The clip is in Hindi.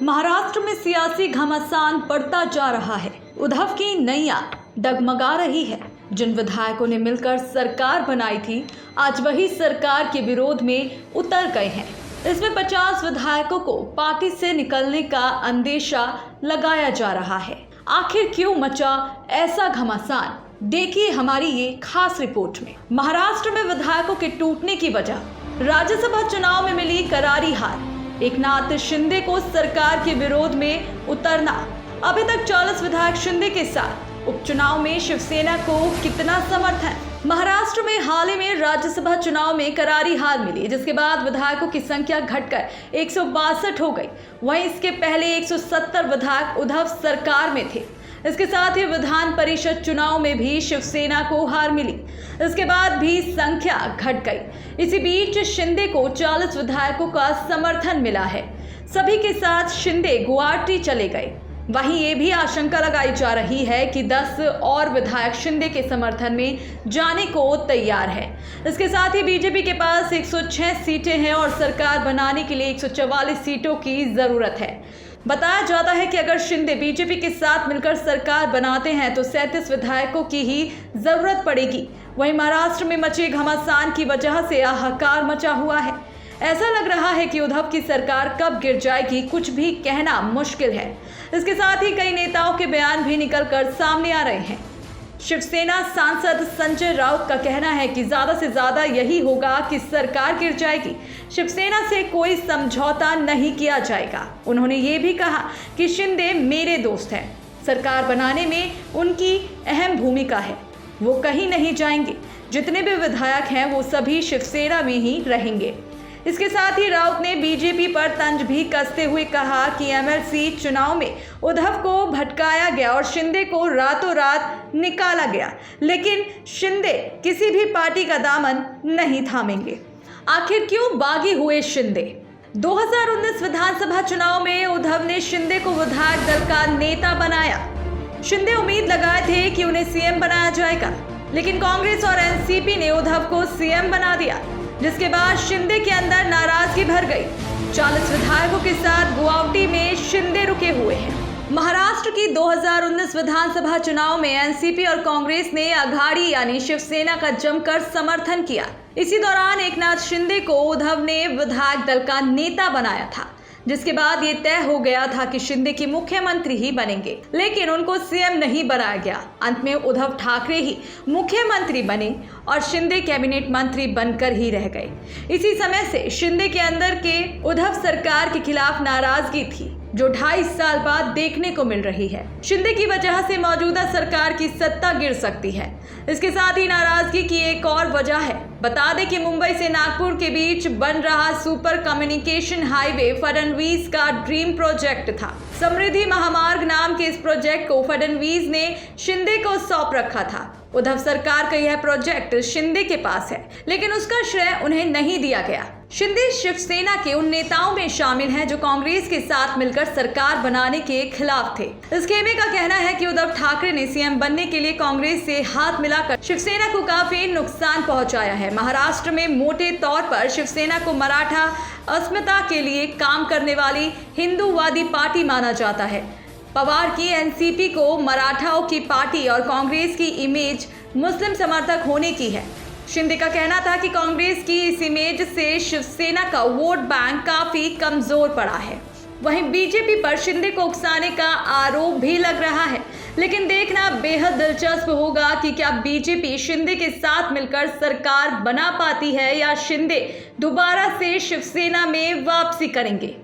महाराष्ट्र में सियासी घमासान बढ़ता जा रहा है। उद्धव की नैया डगमगा रही है। जिन विधायकों ने मिलकर सरकार बनाई थी, आज वही सरकार के विरोध में उतर गए हैं। इसमें 50 विधायकों को पार्टी से निकलने का अंदेशा लगाया जा रहा है। आखिर क्यों मचा ऐसा घमासान, देखिए हमारी ये खास रिपोर्ट में। महाराष्ट्र में विधायकों के टूटने की वजह राज्यसभा चुनाव में मिली करारी हार, एकनाथ शिंदे को सरकार के विरोध में उतरना। अभी तक 40 विधायक शिंदे के साथ उपचुनाव में शिवसेना को कितना समर्थन। महाराष्ट्र में हाल ही में राज्यसभा चुनाव में करारी हार मिली, जिसके बाद विधायकों की संख्या घटकर 162 हो गई। वहीं इसके पहले 170 विधायक उद्धव सरकार में थे। इसके साथ ही विधान परिषद चुनाव में भी शिवसेना को हार मिली। इसके बाद भी संख्या घट गई। इसी बीच शिंदे को 40 विधायकों का समर्थन मिला है। सभी के साथ शिंदे गुवाहाटी चले गए। वहीं ये भी आशंका लगाई जा रही है कि 10 और विधायक शिंदे के समर्थन में जाने को तैयार है। इसके साथ ही बीजेपी के पास 106 सीटें हैं और सरकार बनाने के लिए 144 सीटों की जरूरत है। बताया जाता है कि अगर शिंदे बीजेपी के साथ मिलकर सरकार बनाते हैं तो 37 विधायकों की ही जरूरत पड़ेगी। वहीं महाराष्ट्र में मचे घमासान की वजह से हाहाकार मचा हुआ है। ऐसा लग रहा है कि उद्धव की सरकार कब गिर जाएगी, कुछ भी कहना मुश्किल है। इसके साथ ही कई नेताओं के बयान भी निकलकर सामने आ रहे हैं। शिवसेना सांसद संजय राउत का कहना है कि ज्यादा से ज्यादा यही होगा कि सरकार गिर जाएगी। शिवसेना से कोई समझौता नहीं किया जाएगा। उन्होंने ये भी कहा कि शिंदे मेरे दोस्त हैं, सरकार बनाने में उनकी अहम भूमिका है, वो कहीं नहीं जाएंगे। जितने भी विधायक हैं वो सभी शिवसेना में ही रहेंगे। इसके साथ ही राउत ने बीजेपी पर तंज भी कसते हुए कहा कि एमएलसी चुनाव में उद्धव को भटकाया गया और शिंदे को रातों रात निकाला गया, लेकिन शिंदे किसी भी पार्टी का दामन नहीं थामेंगे। आखिर क्यों बागी हुए शिंदे? 2019 विधानसभा चुनाव में उद्धव ने शिंदे को विधायक दल का नेता बनाया। शिंदे उम्मीद लगाए थे कि उन्हें सीएम बनाया जाएगा, लेकिन कांग्रेस और एनसीपी ने उद्धव को सीएम बना दिया, जिसके बाद शिंदे के अंदर नाराजगी भर गई। 40 विधायकों के साथ गुवाहाटी में शिंदे रुके हुए हैं। महाराष्ट्र की 2019 विधानसभा चुनाव में एनसीपी और कांग्रेस ने अघाड़ी यानी शिवसेना का जमकर समर्थन किया। इसी दौरान एकनाथ शिंदे को उद्धव ने विधायक दल का नेता बनाया था, जिसके बाद ये तय हो गया था कि शिंदे की मुख्यमंत्री ही बनेंगे, लेकिन उनको सीएम नहीं बनाया गया। अंत में उद्धव ठाकरे ही मुख्यमंत्री बने और शिंदे कैबिनेट मंत्री बनकर ही रह गए। इसी समय से शिंदे के अंदर के उद्धव सरकार के खिलाफ नाराजगी थी, जो 2.5 साल बाद देखने को मिल रही है। शिंदे की वजह से मौजूदा सरकार की सत्ता गिर सकती है। इसके साथ ही नाराजगी की एक और वजह है। बता दें कि मुंबई से नागपुर के बीच बन रहा सुपर कम्युनिकेशन हाईवे फडणवीस का ड्रीम प्रोजेक्ट था। समृद्धि महामार्ग नाम के इस प्रोजेक्ट को फडणवीस ने शिंदे को सौंप रखा था। उद्धव सरकार का यह प्रोजेक्ट शिंदे के पास है, लेकिन उसका श्रेय उन्हें नहीं दिया गया। शिंदे शिवसेना के उन नेताओं में शामिल हैं जो कांग्रेस के साथ मिलकर सरकार बनाने के खिलाफ थे। इस खेमे का कहना है कि उद्धव ठाकरे ने सीएम बनने के लिए कांग्रेस से हाथ मिलाकर शिवसेना को काफी नुकसान पहुंचाया है। महाराष्ट्र में मोटे तौर पर शिवसेना को मराठा अस्मिता के लिए काम करने वाली हिंदूवादी पार्टी माना जाता है। पवार की एनसीपी को मराठाओं की पार्टी और कांग्रेस की इमेज मुस्लिम समर्थक होने की है। शिंदे का कहना था कि कांग्रेस की इस इमेज से शिवसेना का वोट बैंक काफी कमजोर पड़ा है। वहीं बीजेपी पर शिंदे को उकसाने का आरोप भी लग रहा है, लेकिन देखना बेहद दिलचस्प होगा कि क्या बीजेपी शिंदे के साथ मिलकर सरकार बना पाती है या शिंदे दोबारा से शिवसेना में वापसी करेंगे।